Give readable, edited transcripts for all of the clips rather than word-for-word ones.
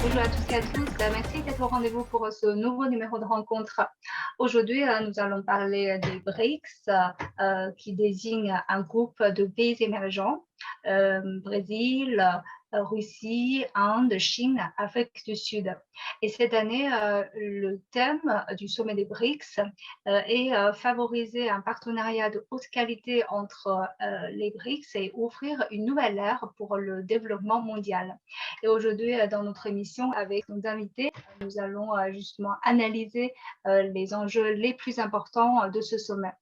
Bonjour à tous et à tous, merci d'être au rendez-vous pour ce nouveau numéro de rencontre. Aujourd'hui, nous allons parler des BRICS, qui désigne un groupe de pays émergents, Brésil, Russie, Inde, Chine, Afrique du Sud. Et cette année, le thème du sommet des BRICS est favoriser un partenariat de haute qualité entre les BRICS et ouvrir une nouvelle ère pour le développement mondial. Et aujourd'hui, dans notre émission, avec nos invités, nous allons justement analyser les enjeux les plus importants de ce sommet.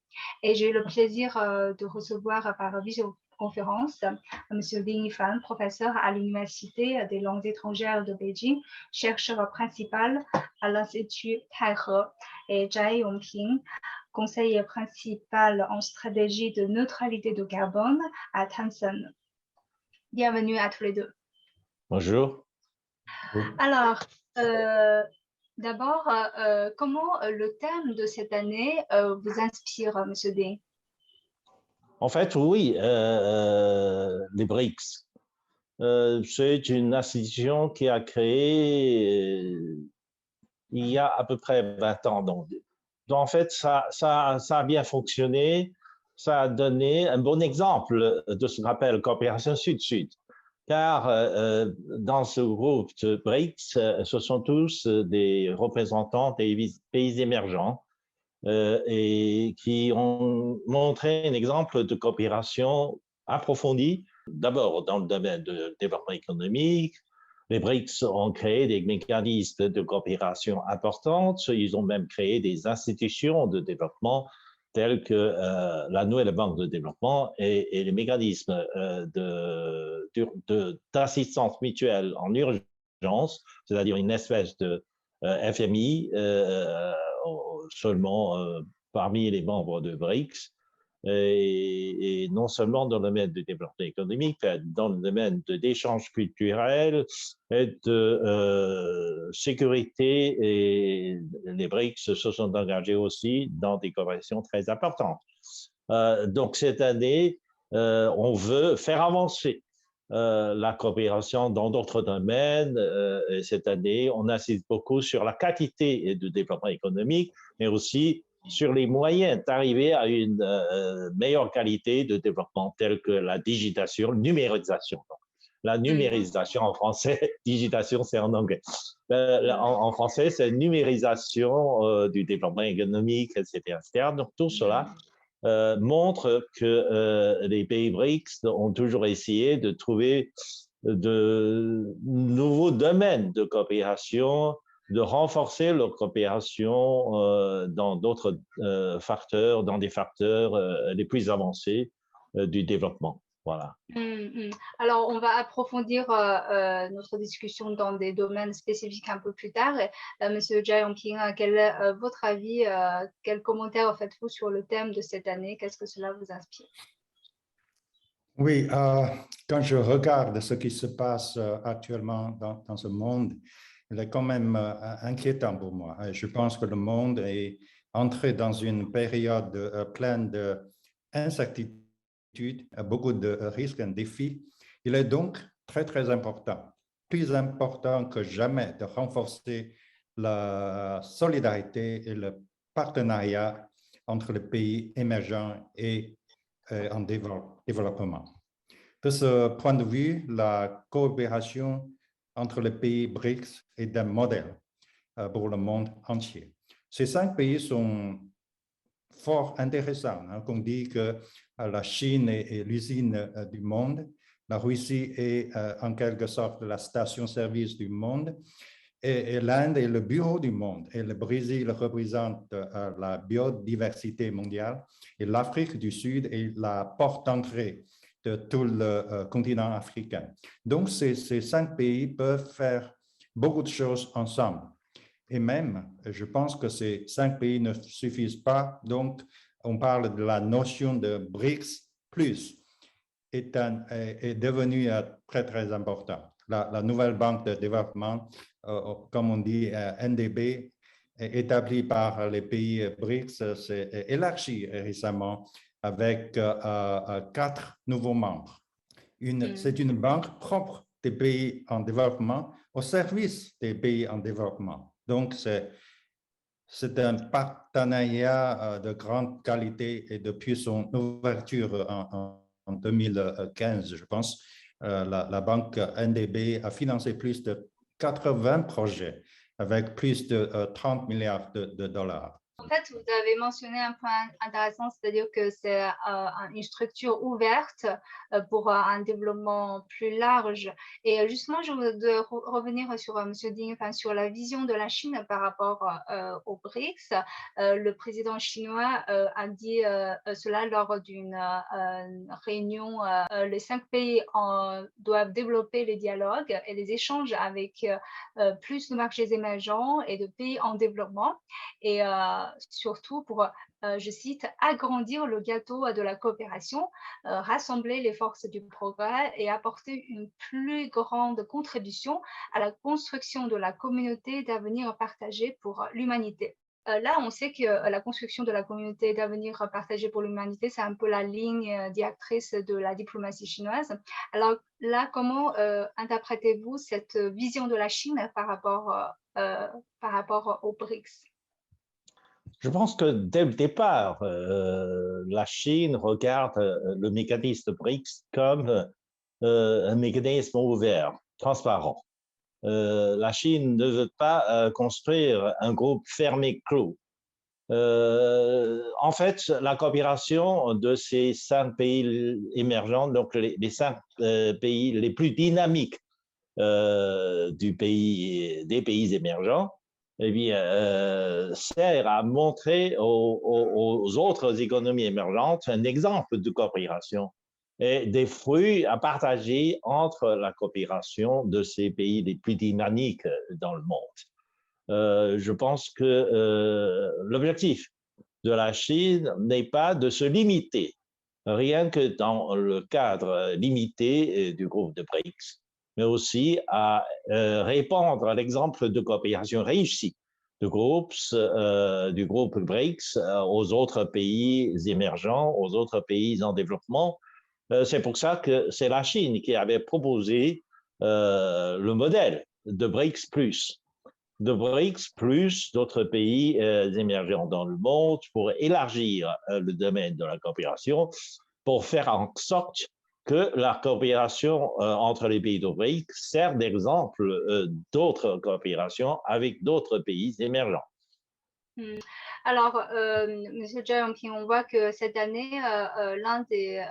Et j'ai eu le plaisir de recevoir par visioconférence M. Ding Yifan, professeur à l'Université des langues étrangères de Beijing, chercheur principal à l'Institut Taihe, et Zhai Yongping, conseiller principal en stratégie de neutralité de carbone à Tencent. Bienvenue à tous les deux. Bonjour. Alors, d'abord, comment le thème de cette année vous inspire, M. Ding? En fait, oui, les BRICS, c'est une institution qui a créé il y a à peu près 20 ans. Donc en fait, ça a bien fonctionné. Ça a donné un bon exemple de ce qu'on appelle coopération sud-sud. Car dans ce groupe de BRICS, ce sont tous des représentants des pays émergents et qui ont montré un exemple de coopération approfondie, d'abord dans le domaine du développement économique. Les BRICS ont créé des mécanismes de coopération importantes. Ils ont même créé des institutions de développement telles que la nouvelle banque de développement et les mécanismes d'assistance mutuelle en urgence, c'est-à-dire une espèce de FMI seulement parmi les membres de BRICS. Et non seulement dans le domaine du développement économique, dans le domaine de l'échange culturel et de sécurité. Et les BRICS se sont engagés aussi dans des coopérations très importantes. Donc cette année, on veut faire avancer la coopération dans d'autres domaines. Et cette année, on insiste beaucoup sur la qualité du développement économique, mais aussi sur les moyens d'arriver à une meilleure qualité de développement, telle que la digitation, numérisation. Donc, la numérisation en français, digitation c'est en anglais. En français, c'est numérisation du développement économique, etc., etc. Donc tout cela montre que les pays BRICS ont toujours essayé de trouver de nouveaux domaines de coopération, de renforcer leur coopération dans d'autres facteurs, dans des facteurs les plus avancés du développement. Voilà. Alors, on va approfondir notre discussion dans des domaines spécifiques un peu plus tard. Monsieur Zhai Yongping, quel est votre avis, quel commentaire faites-vous sur le thème de cette année? Qu'est-ce que cela vous inspire? Oui, quand je regarde ce qui se passe actuellement dans ce monde, il est quand même inquiétant pour moi. Je pense que le monde est entré dans une période pleine d'incertitudes, beaucoup de risques et de défis. Il est donc très, très important, plus important que jamais, de renforcer la solidarité et le partenariat entre les pays émergents et en développement. De ce point de vue, la coopération entre les pays BRICS est un modèle pour le monde entier. Ces 5 pays sont fort intéressants. On dit que la Chine est l'usine du monde, la Russie est en quelque sorte la station-service du monde, et l'Inde est le bureau du monde, et le Brésil représente la biodiversité mondiale, et l'Afrique du Sud est la porte d'entrée de tout le continent africain. Donc, ces 5 pays peuvent faire beaucoup de choses ensemble. Et même, je pense que ces 5 pays ne suffisent pas. Donc, on parle de la notion de BRICS+, est devenue très, très important. La nouvelle banque de développement, comme on dit, NDB, établie par les pays BRICS, s'est élargie récemment avec 4 nouveaux membres. C'est une banque propre des pays en développement au service des pays en développement. Donc, c'est un partenariat de grande qualité et depuis son ouverture en 2015, je pense, la banque NDB a financé plus de 80 projets avec plus de 30 milliards de dollars. En fait, vous avez mentionné un point intéressant, c'est-à-dire que c'est une structure ouverte pour un développement plus large. Et justement, je voudrais revenir sur M. Ding, enfin, sur la vision de la Chine par rapport aux BRICS. Le président chinois a dit cela lors d'une réunion. Les 5 pays doivent développer les dialogues et les échanges avec plus de marchés émergents et de pays en développement. Et surtout pour, je cite, agrandir le gâteau de la coopération, rassembler les forces du progrès et apporter une plus grande contribution à la construction de la communauté d'avenir partagée pour l'humanité. Là, on sait que la construction de la communauté d'avenir partagée pour l'humanité, c'est un peu la ligne directrice de la diplomatie chinoise. Alors là, comment interprétez-vous cette vision de la Chine par rapport aux BRICS? Je pense que dès le départ, la Chine regarde le mécanisme BRICS comme un mécanisme ouvert, transparent. La Chine ne veut pas construire un groupe fermé clos. En fait, la coopération de ces 5 pays émergents, donc les 5 pays les plus dynamiques des pays émergents, eh bien, sert à montrer aux autres économies émergentes un exemple de coopération et des fruits à partager entre la coopération de ces pays les plus dynamiques dans le monde. Je pense que l'objectif de la Chine n'est pas de se limiter, rien que dans le cadre limité du groupe de BRICS, mais aussi à répandre l'exemple de coopération réussie du groupe BRICS aux autres pays émergents, aux autres pays en développement. C'est pour ça que c'est la Chine qui avait proposé le modèle de BRICS+. De BRICS plus d'autres pays émergents dans le monde pour élargir le domaine de la coopération, pour faire en sorte que la coopération entre les pays de BRICS sert d'exemple d'autres coopérations avec d'autres pays émergents. Alors, Monsieur Jiangping, on voit que cette année, l'un des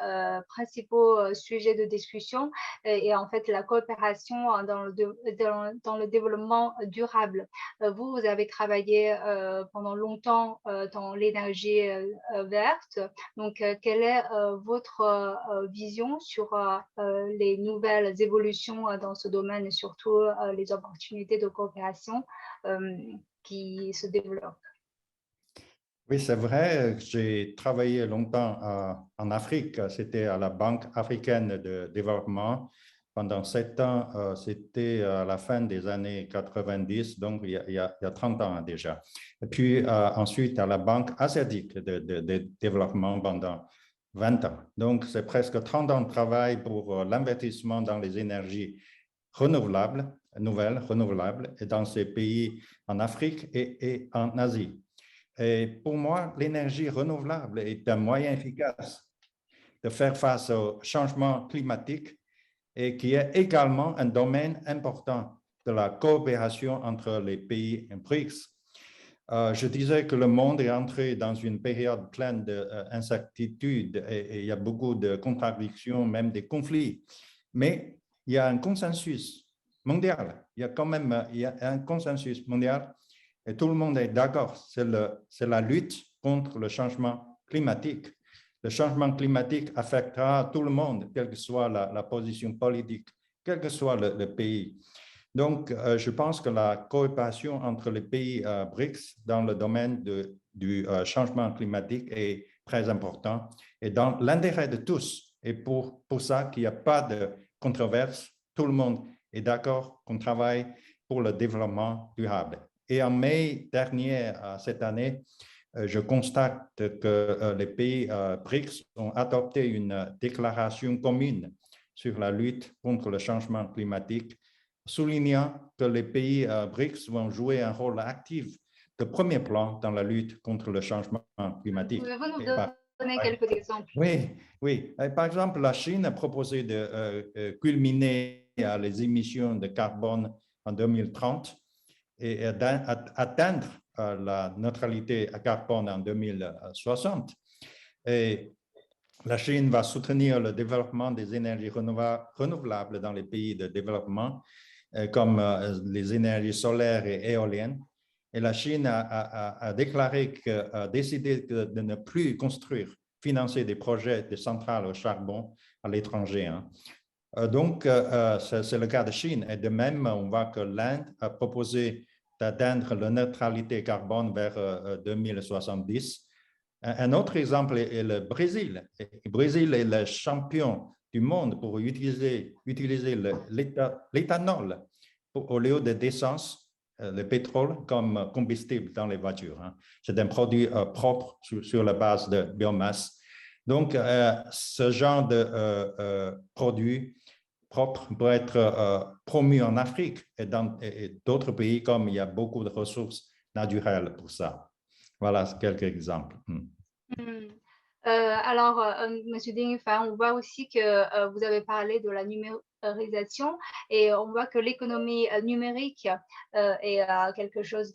principaux sujets de discussion est en fait la coopération dans le développement durable. Vous avez travaillé pendant longtemps dans l'énergie verte. Donc, quelle est votre vision sur les nouvelles évolutions dans ce domaine et surtout les opportunités de coopération qui se développent? Oui, c'est vrai, j'ai travaillé longtemps en Afrique, c'était à la Banque africaine de développement. Pendant 7 ans, c'était à la fin des années 90, donc il y a 30 ans déjà. Et puis ensuite à la Banque asiatique de développement pendant 20 ans. Donc c'est presque 30 ans de travail pour l'investissement dans les énergies renouvelables, nouvelles, renouvelables, et dans ces pays en Afrique et en Asie. Et pour moi, l'énergie renouvelable est un moyen efficace de faire face au changement climatique et qui est également un domaine important de la coopération entre les pays BRICS. Je disais que le monde est entré dans une période pleine d'incertitudes et il y a beaucoup de contradictions, même des conflits. Mais il y a un consensus mondial. Il y a un consensus mondial. Et tout le monde est d'accord, c'est la lutte contre le changement climatique. Le changement climatique affectera tout le monde, quelle que soit la position politique, quel que soit le pays. Donc, je pense que la coopération entre les pays BRICS dans le domaine du changement climatique est très important et dans l'intérêt de tous. Et pour ça qu'il n'y a pas de controverse, tout le monde est d'accord qu'on travaille pour le développement durable. Et en mai dernier, cette année, je constate que les pays BRICS ont adopté une déclaration commune sur la lutte contre le changement climatique soulignant que les pays BRICS vont jouer un rôle actif de premier plan dans la lutte contre le changement climatique. Pouvez-vous nous donner quelques exemples? Oui, oui. Par exemple, la Chine a proposé de culminer les émissions de carbone en 2030 et atteindre la neutralité à carbone en 2060. Et la Chine va soutenir le développement des énergies renouvelables dans les pays de développement, comme les énergies solaires et éoliennes. Et la Chine a déclaré a décidé de ne plus financer des projets de centrales au charbon à l'étranger. Hein. Donc, c'est le cas de Chine. Et de même, on voit que l'Inde a proposé d'atteindre la neutralité carbone vers 2070. Un autre exemple est le Brésil. Le Brésil est le champion du monde pour utiliser l'éthanol au lieu de l'essence, le pétrole comme combustible dans les voitures. Hein. C'est un produit propre sur la base de biomasse. Donc, ce genre de produit propre peut être promu en Afrique et dans d'autres pays, comme il y a beaucoup de ressources naturelles pour ça. Voilà quelques exemples. Alors, Monsieur Ding Fan, on voit aussi que vous avez parlé de la numérisation et on voit que l'économie numérique est quelque chose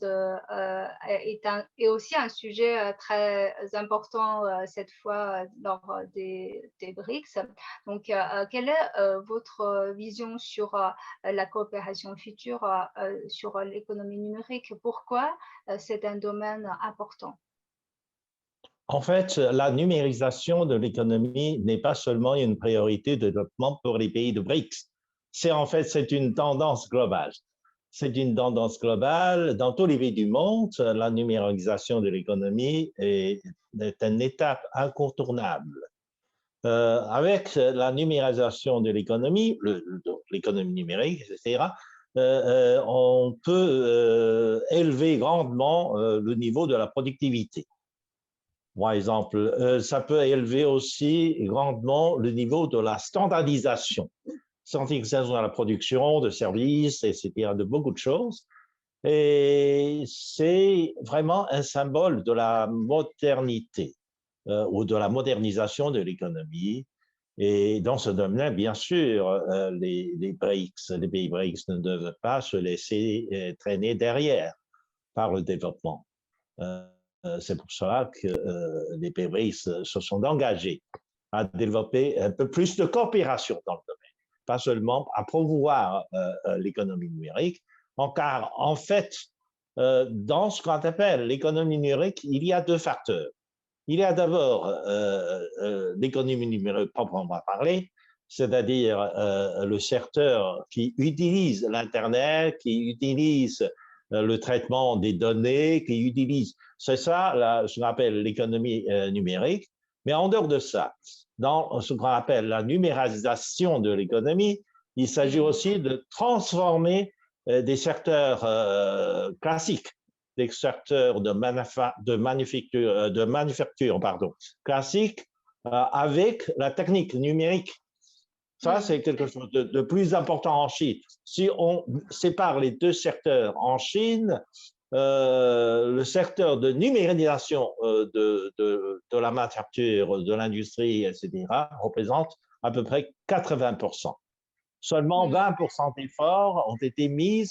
est aussi un sujet très important cette fois lors des BRICS. Donc, quelle est votre vision sur la coopération future sur l'économie numérique? Pourquoi c'est un domaine important? En fait, la numérisation de l'économie n'est pas seulement une priorité de développement pour les pays de BRICS. C'est une tendance globale. C'est une tendance globale dans tous les pays du monde. La numérisation de l'économie est une étape incontournable. Avec la numérisation de l'économie, l'économie numérique, etc., on peut élever grandement le niveau de la productivité. Par exemple, ça peut élever aussi grandement le niveau de la standardisation. Standardisation de la production, de services, etc., de beaucoup de choses. Et c'est vraiment un symbole de la modernité ou de la modernisation de l'économie. Et dans ce domaine, bien sûr, les BRICS, les pays BRICS ne doivent pas se laisser traîner derrière par le développement. C'est pour cela que les pays BRICS se sont engagés à développer un peu plus de coopération dans le domaine, pas seulement à promouvoir l'économie numérique, car en fait, dans ce qu'on appelle l'économie numérique, il y a deux facteurs. Il y a d'abord l'économie numérique proprement parlée, c'est-à-dire le secteur qui utilise l'Internet, qui utilise le traitement des données, qui utilise, c'est ça ce qu'on appelle l'économie numérique. Mais en dehors de ça, dans ce qu'on appelle la numérisation de l'économie, il s'agit aussi de transformer des secteurs classiques, des secteurs de manufacture classique avec la technique numérique. Ça, c'est quelque chose de plus important en Chine. Si on sépare les deux secteurs en Chine, le secteur de numérisation de la manufacture, de l'industrie, etc., représente à peu près 80%. Seulement 20% d'efforts ont été mis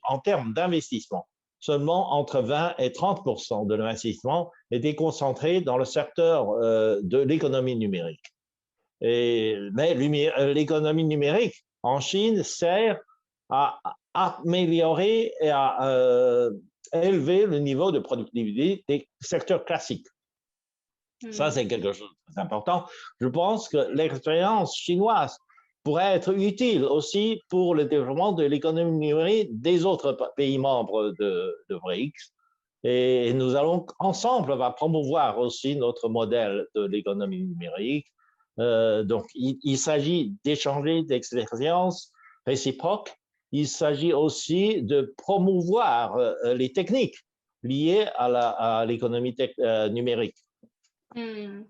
en termes d'investissement. Seulement entre 20 et 30% de l'investissement était concentré dans le secteur de l'économie numérique. Mais l'économie numérique en Chine sert à améliorer et à élever le niveau de productivité des secteurs classiques. Ça, c'est quelque chose de très important. Je pense que l'expérience chinoise pourrait être utile aussi pour le développement de l'économie numérique des autres pays membres de BRICS. Et nous allons ensemble promouvoir aussi notre modèle de l'économie numérique. Donc, il s'agit d'échanger d'expériences réciproques. Il s'agit aussi de promouvoir les techniques liées à l'économie numérique. Hmm.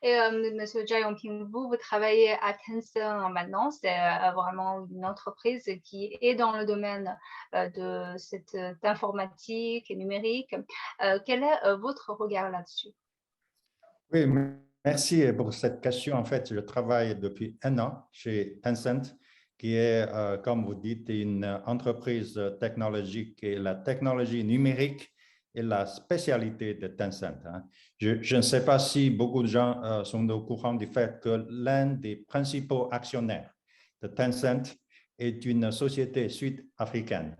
Et Monsieur Jia Yongping, vous travaillez à Tencent maintenant, c'est vraiment une entreprise qui est dans le domaine de cette informatique et numérique. Quel est votre regard là-dessus? Oui, merci pour cette question. En fait, je travaille depuis 1 an chez Tencent, qui est, comme vous dites, une entreprise technologique et la technologie numérique est la spécialité de Tencent. Hein. Je ne sais pas si beaucoup de gens sont au courant du fait que l'un des principaux actionnaires de Tencent est une société sud-africaine.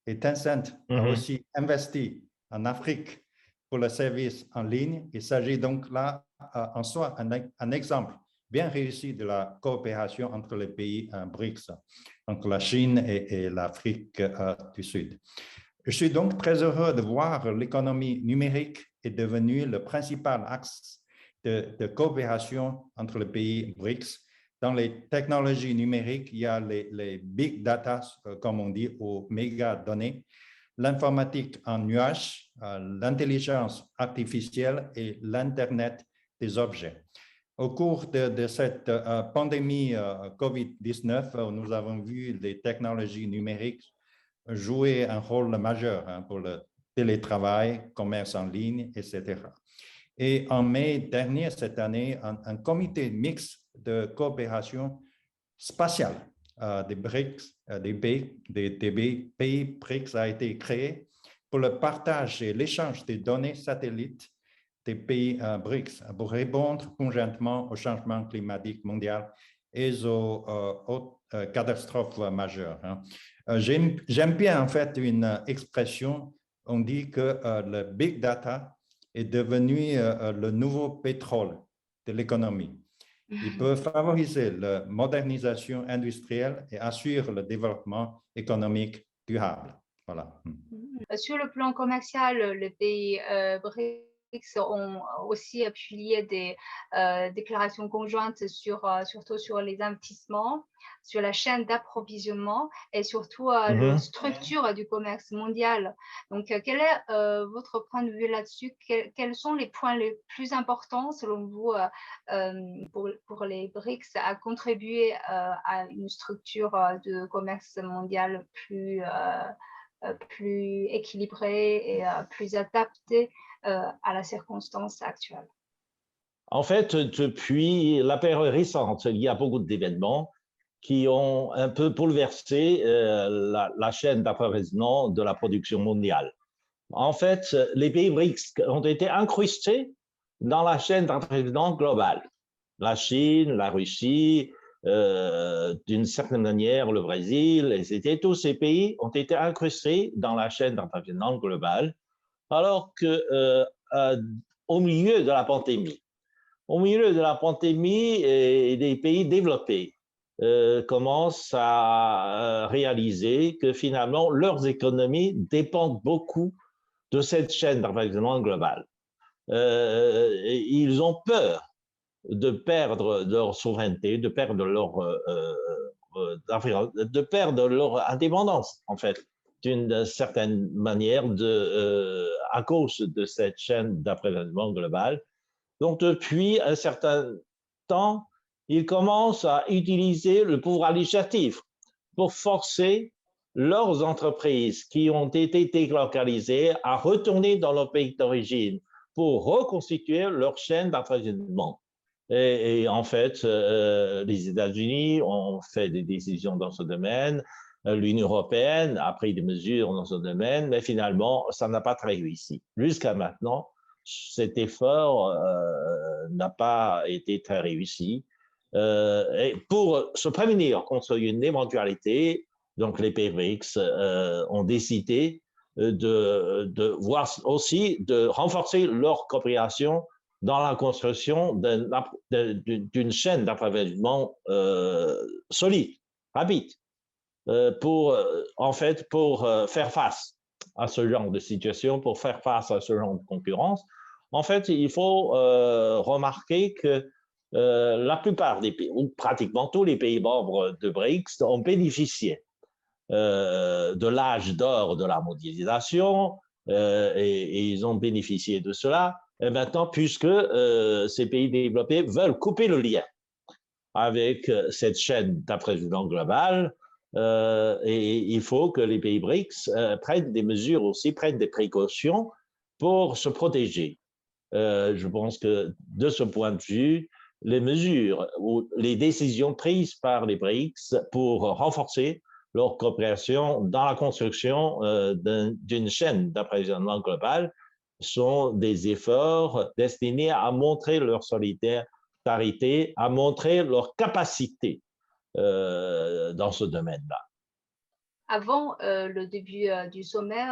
Et Tencent a aussi investi en Afrique pour le service en ligne. Il s'agit donc là en soi un exemple bien réussi de la coopération entre les pays BRICS, donc la Chine et l'Afrique du Sud. Je suis donc très heureux de voir l'économie numérique est devenue le principal axe de coopération entre les pays BRICS. Dans les technologies numériques, il y a les big data, comme on dit, aux méga données, l'informatique en nuage, l'intelligence artificielle et l'Internet des objets. Au cours de cette pandémie COVID-19, nous avons vu les technologies numériques jouer un rôle majeur pour le télétravail, commerce en ligne, etc. Et en mai dernier, cette année, un comité mixte de coopération spatiale des BRICS, des pays BRICS a été créé pour le partage et l'échange des données satellites des pays BRICS pour répondre conjointement au changement climatique mondial et aux catastrophes majeures. J'aime bien en fait une expression, on dit que le big data est devenu le nouveau pétrole de l'économie. Il peut favoriser la modernisation industrielle et assurer le développement économique durable. Voilà. Sur le plan commercial, les pays BRICS ont aussi publié des déclarations conjointes surtout sur les investissements, sur la chaîne d'approvisionnement et surtout la structure du commerce mondial. Donc, quel est votre point de vue là-dessus? Quels sont les points les plus importants selon vous pour les BRICS à contribuer à une structure de commerce mondial plus équilibré et plus adapté à la circonstance actuelle? En fait, depuis la période récente, il y a beaucoup d'événements qui ont un peu bouleversé la chaîne d'approvisionnement de la production mondiale. En fait, les pays BRICS ont été incrustés dans la chaîne d'approvisionnement globale. La Chine, la Russie, d'une certaine manière le Brésil, et tous ces pays ont été incrustés dans la chaîne d'approvisionnement globale, alors que au milieu de la pandémie, des pays développés commencent à réaliser que finalement leurs économies dépendent beaucoup de cette chaîne d'approvisionnement globale. Ils ont peur de perdre leur souveraineté, de perdre leur indépendance, en fait, d'une certaine manière, à cause de cette chaîne d'approvisionnement globale. Donc, depuis un certain temps, ils commencent à utiliser le pouvoir législatif pour forcer leurs entreprises qui ont été délocalisées à retourner dans leur pays d'origine pour reconstituer leur chaîne d'approvisionnement. Et en fait, les États-Unis ont fait des décisions dans ce domaine, l'Union européenne a pris des mesures dans ce domaine, mais finalement, ça n'a pas très réussi. Jusqu'à maintenant, cet effort n'a pas été très réussi. Et pour se prémunir contre une éventualité, donc les pays BRICS ont décidé de voir aussi de renforcer leur coopération dans la construction d'une chaîne d'approvisionnement solide, rapide, pour faire face à ce genre de situation, pour faire face à ce genre de concurrence. En fait, il faut remarquer que la plupart des pays, ou pratiquement tous les pays membres de BRICS, ont bénéficié de l'âge d'or de la mondialisation et ils ont bénéficié de cela Et maintenant, puisque ces pays développés veulent couper le lien avec cette chaîne d'approvisionnement globale, et il faut que les pays BRICS prennent des mesures aussi, prennent des précautions pour se protéger. Je pense que de ce point de vue, les mesures ou les décisions prises par les BRICS pour renforcer leur coopération dans la construction d'une chaîne d'approvisionnement globale sont des efforts destinés à montrer leur solidarité, à montrer leur capacité dans ce domaine-là. Avant le début du sommet,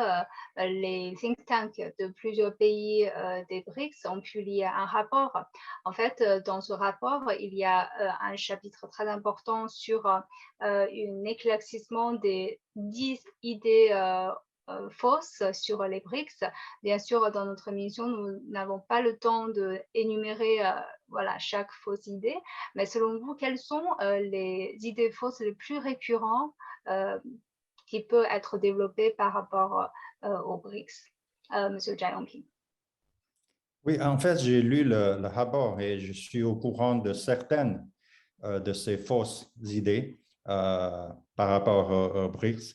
les think tanks de plusieurs pays des BRICS ont publié un rapport. En fait, dans ce rapport, il y a un chapitre très important sur un éclaircissement des 10 idées fausses sur les BRICS. Bien sûr, dans notre mission, nous n'avons pas le temps d'énumérer voilà, chaque fausse idée, mais selon vous, quelles sont les idées fausses les plus récurrentes qui peut être développé par rapport aux BRICS, Monsieur Jia Yongping? Oui, en fait, j'ai lu le rapport et je suis au courant de certaines de ces fausses idées par rapport aux BRICS.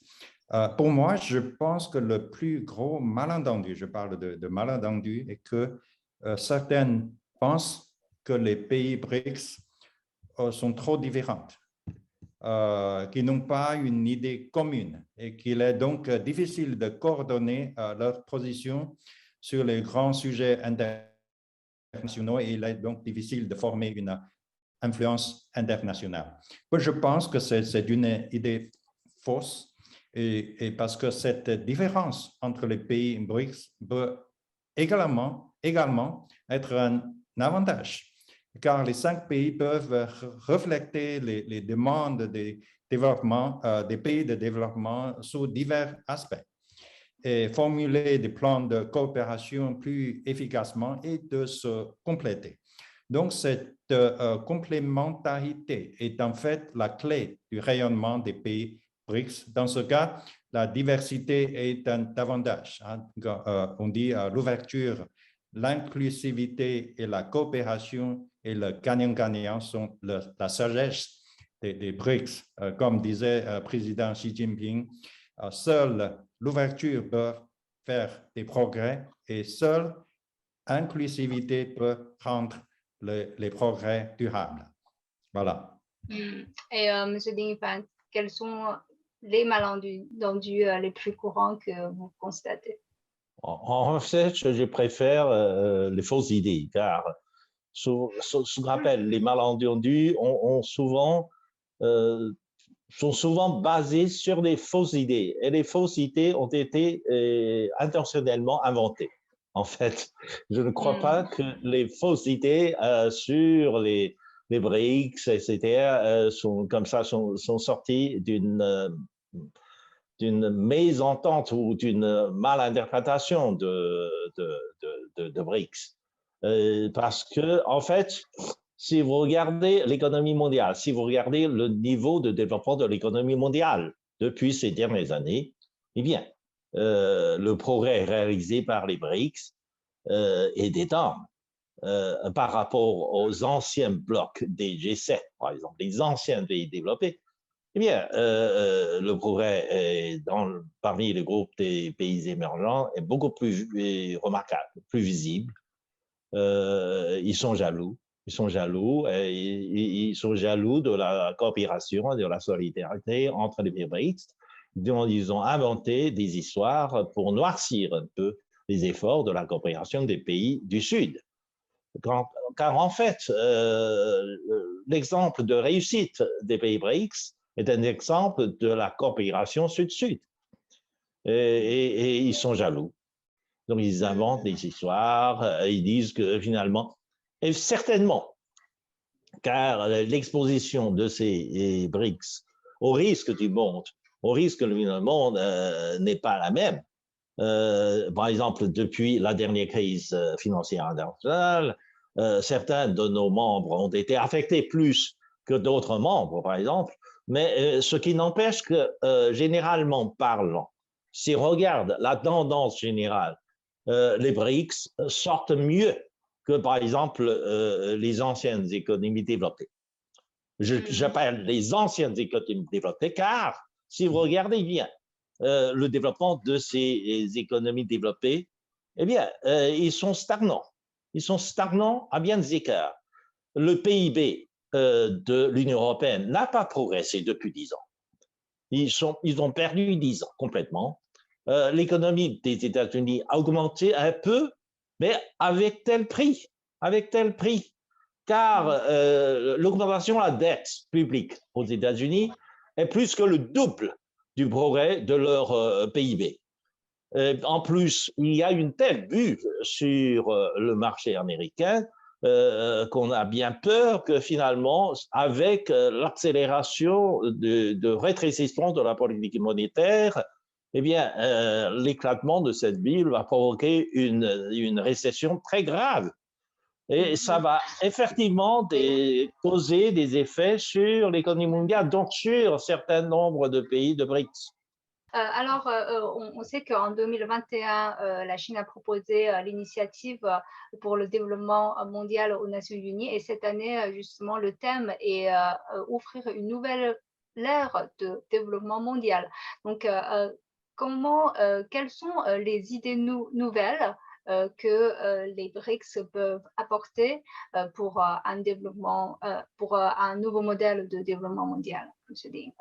Pour moi, je pense que le plus gros malentendu, je parle de malentendu, est que certaines pensent que les pays BRICS sont trop différents. Qui n'ont pas une idée commune et qu'il est donc difficile de coordonner leur position sur les grands sujets internationaux et il est donc difficile de former une influence internationale. Moi, je pense que c'est une idée fausse et parce que cette différence entre les pays BRICS peut également être un avantage, car les 5 pays peuvent refléter les demandes des pays de développement sous divers aspects et formuler des plans de coopération plus efficacement et de se compléter. Donc, cette complémentarité est en fait la clé du rayonnement des pays BRICS. Dans ce cas, la diversité est un avantage. On dit l'ouverture, l'inclusivité et la coopération et le gagnant-gagnant sont la sagesse des BRICS. Comme disait le président Xi Jinping, seule l'ouverture peut faire des progrès et seule inclusivité peut rendre les progrès durables. Voilà. Et M. Ding Yifan, quels sont les malentendus les plus courants que vous constatez? En fait, je préfère les fausses idées, car ce qu'on appelle les malentendus sont souvent basés sur des fausses idées. Et les fausses idées ont été intentionnellement inventées. En fait, je ne crois pas que les fausses idées sur les BRICS, etc., sont sorties d'une mésentente ou d'une malinterprétation de BRICS. Parce que, en fait, si vous regardez l'économie mondiale, si vous regardez le niveau de développement de l'économie mondiale depuis ces dernières années, eh bien, le progrès réalisé par les BRICS est énorme par rapport aux anciens blocs des G7, par exemple, les anciens pays développés. Eh bien, le progrès parmi les groupes des pays émergents est beaucoup plus remarquable, plus visible. Ils sont jaloux. Ils sont jaloux de la coopération, de la solidarité entre les pays BRICS, dont ils ont inventé des histoires pour noircir un peu les efforts de la coopération des pays du Sud. Car en fait, l'exemple de réussite des pays BRICS est un exemple de la coopération Sud-Sud. Et ils sont jaloux. Donc, ils inventent des histoires, ils disent que finalement, et certainement, car l'exposition de ces BRICS au risque du monde, au risque que le monde n'est pas la même. Par exemple, depuis la dernière crise financière internationale, certains de nos membres ont été affectés plus que d'autres membres, par exemple, mais ce qui n'empêche que, généralement parlant, si on regarde la tendance générale les BRICS sortent mieux que, par exemple, les anciennes économies développées. J'appelle les anciennes économies développées car, si vous regardez bien le développement de ces économies développées, eh bien, ils sont stagnants. Ils sont stagnants à bien des écarts. Le PIB de l'Union européenne n'a pas progressé depuis 10 ans. Ils ont perdu 10 ans complètement. L'économie des États-Unis a augmenté un peu, mais avec tel prix, car l'augmentation de la dette publique aux États-Unis est plus que le double du progrès de leur PIB. En plus, il y a une telle bulle sur le marché américain qu'on a bien peur que finalement, avec l'accélération de rétrécissement de la politique monétaire, eh bien, l'éclatement de cette bulle va provoquer une récession très grave. Et ça va effectivement causer des effets sur l'économie mondiale, donc sur un certain nombre de pays de BRICS. Alors, on sait qu'en 2021, la Chine a proposé l'initiative pour le développement mondial aux Nations Unies et cette année, justement, le thème est offrir une nouvelle ère de développement mondial. Donc, quelles sont les idées nouvelles que les BRICS peuvent apporter pour un développement, pour un nouveau modèle de développement mondial, M. Ding?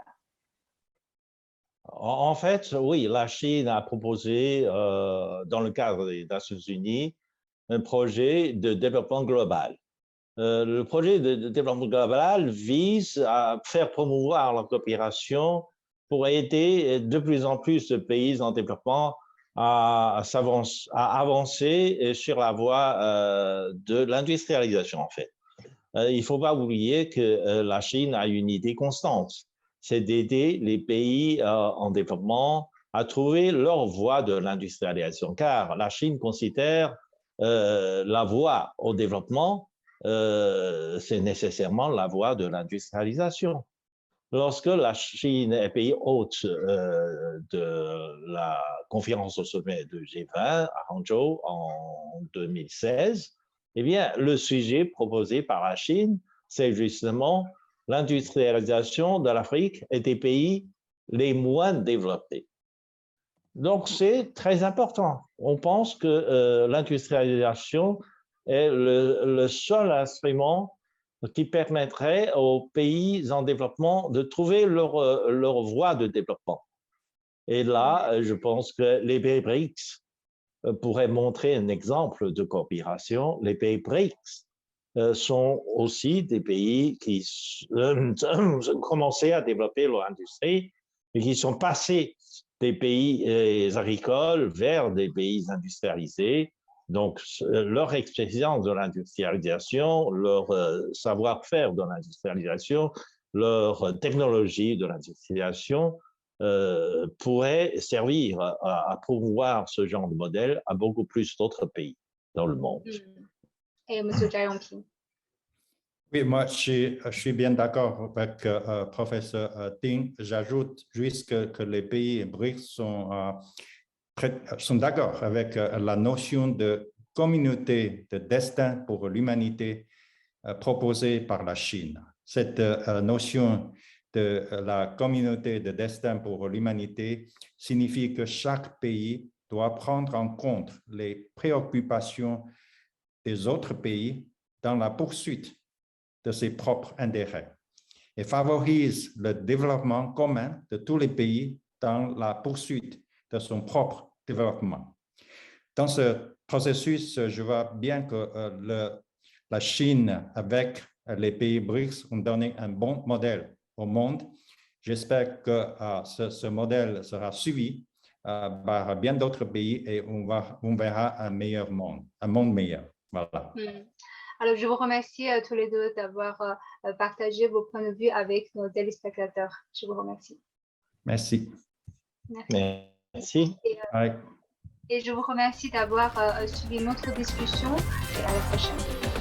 En fait, oui, la Chine a proposé, dans le cadre des Nations Unies, un projet de développement global. Le projet de développement global vise à faire promouvoir la coopération pour aider de plus en plus de pays en développement à avancer sur la voie de l'industrialisation, en fait. Il ne faut pas oublier que la Chine a une idée constante, c'est d'aider les pays en développement à trouver leur voie de l'industrialisation, car la Chine considère la voie au développement, c'est nécessairement la voie de l'industrialisation. Lorsque la Chine est pays hôte de la conférence au sommet de G20 à Hangzhou en 2016, eh bien, le sujet proposé par la Chine, c'est justement l'industrialisation de l'Afrique et des pays les moins développés. Donc, c'est très important. On pense que l'industrialisation est le seul instrument qui permettrait aux pays en développement de trouver leur voie de développement. Et là, je pense que les pays BRICS pourraient montrer un exemple de coopération. Les pays BRICS sont aussi des pays qui ont commencé à développer leur industrie et qui sont passés des pays agricoles vers des pays industrialisés. Donc, leur expérience de l'industrialisation, leur savoir-faire de l'industrialisation, leur technologie de l'industrialisation pourrait servir à promouvoir ce genre de modèle à beaucoup plus d'autres pays dans le monde. Et M. Jia Yongping? Oui, moi, je suis bien d'accord avec professeur Ding. J'ajoute juste que les pays BRICS sont d'accord avec la notion de communauté de destin pour l'humanité proposée par la Chine. Cette notion de la communauté de destin pour l'humanité signifie que chaque pays doit prendre en compte les préoccupations des autres pays dans la poursuite de ses propres intérêts et favorise le développement commun de tous les pays dans la poursuite de son propre développement. Dans ce processus, je vois bien que la Chine, avec les pays BRICS, ont donné un bon modèle au monde. J'espère que ce modèle sera suivi par bien d'autres pays et on verra un meilleur monde, un monde meilleur. Voilà. Alors, je vous remercie tous les deux d'avoir partagé vos points de vue avec nos téléspectateurs. Je vous remercie. Merci. Merci. Et je vous remercie d'avoir suivi notre discussion et à la prochaine.